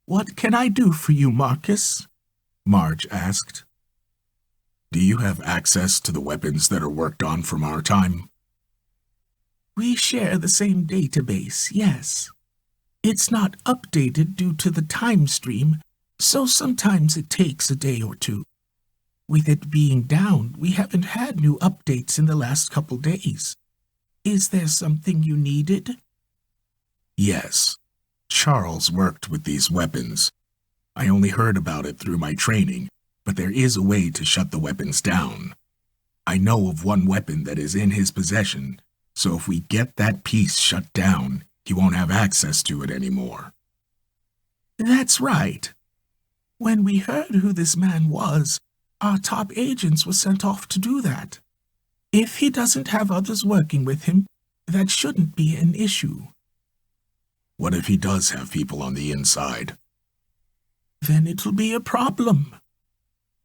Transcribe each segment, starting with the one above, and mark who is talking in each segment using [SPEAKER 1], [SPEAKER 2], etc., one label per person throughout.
[SPEAKER 1] What can I do for you, Marcus? Marge asked.
[SPEAKER 2] Do you have access to the weapons that are worked on from our time?
[SPEAKER 1] We share the same database, yes. It's not updated due to the time stream, so sometimes it takes a day or two. With it being down, we haven't had new updates in the last couple days. Is there something you needed?
[SPEAKER 2] Yes. Charles worked with these weapons. I only heard about it through my training, but there is a way to shut the weapons down. I know of one weapon that is in his possession, so if we get that piece shut down, he won't have access to it anymore.
[SPEAKER 1] That's right. When we heard who this man was, our top agents were sent off to do that. If he doesn't have others working with him, that shouldn't be an issue.
[SPEAKER 2] What if he does have people on the inside?
[SPEAKER 1] Then it'll be a problem.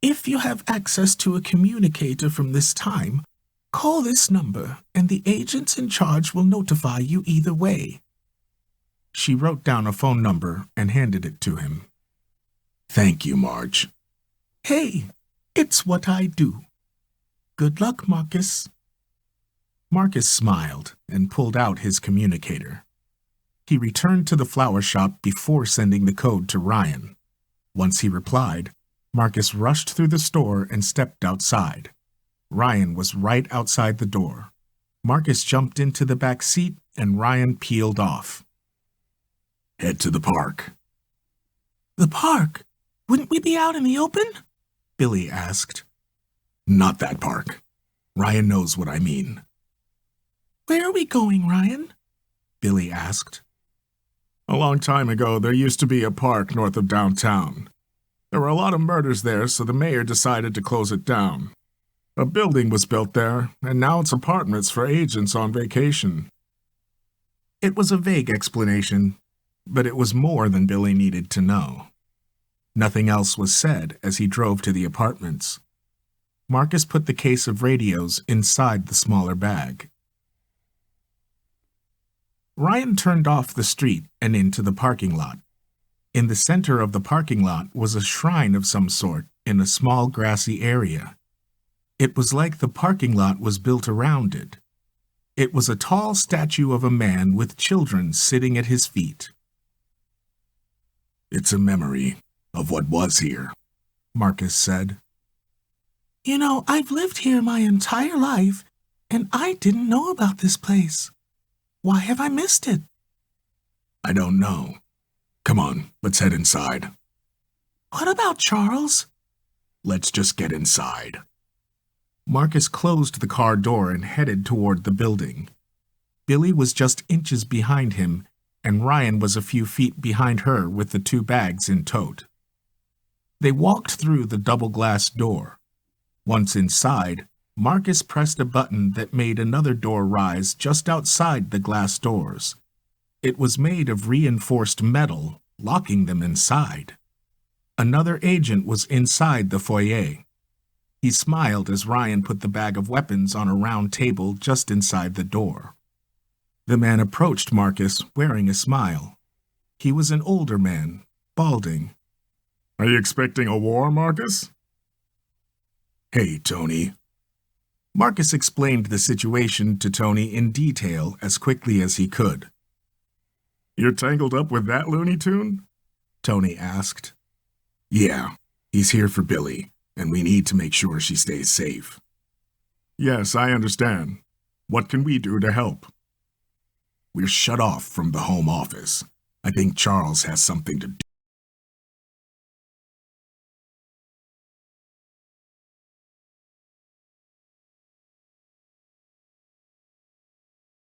[SPEAKER 1] If you have access to a communicator from this time, call this number and the agents in charge will notify you either way.
[SPEAKER 2] She wrote down a phone number and handed it to him. Thank you, Marge.
[SPEAKER 1] Hey, it's what I do. Good luck, Marcus.
[SPEAKER 2] Marcus smiled and pulled out his communicator. He returned to the flower shop before sending the code to Ryan. Once he replied, Marcus rushed through the store and stepped outside. Ryan was right outside the door. Marcus jumped into the back seat and Ryan peeled off. Head to the park.
[SPEAKER 1] The park? Wouldn't we be out in the open?
[SPEAKER 2] Billy asked. Not that park. Ryan knows what I mean.
[SPEAKER 1] Where are we going, Ryan?
[SPEAKER 2] Billy asked. A long time ago, there used to be a park north of downtown. There were a lot of murders there, so the mayor decided to close it down. A building was built there, and now it's apartments for agents on vacation. It was a vague explanation, but it was more than Billy needed to know. Nothing else was said as he drove to the apartments. Marcus put the case of radios inside the smaller bag. Ryan turned off the street and into the parking lot. In the center of the parking lot was a shrine of some sort in a small grassy area. It was like the parking lot was built around it. It was a tall statue of a man with children sitting at his feet. It's a memory of what was here, Marcus said.
[SPEAKER 1] You know, I've lived here my entire life, and I didn't know about this place. Why have I missed it?
[SPEAKER 2] I don't know. Come on, let's head inside.
[SPEAKER 1] What about Charles?
[SPEAKER 2] Let's just get inside. Marcus closed the car door and headed toward the building. Billy was just inches behind him, and Ryan was a few feet behind her with the two bags in tote. They walked through the double-glass door. Once inside, Marcus pressed a button that made another door rise just outside the glass doors. It was made of reinforced metal, locking them inside. Another agent was inside the foyer. He smiled as Ryan put the bag of weapons on a round table just inside the door. The man approached Marcus wearing a smile. He was an older man, balding. Are you expecting a war, Marcus? Hey, Tony. Marcus explained the situation to Tony in detail as quickly as he could. You're tangled up with that Looney Tune? Tony asked. Yeah, he's here for Billy, and we need to make sure she stays safe. Yes, I understand. What can we do to help? We're shut off from the home office. I think Charles has something to do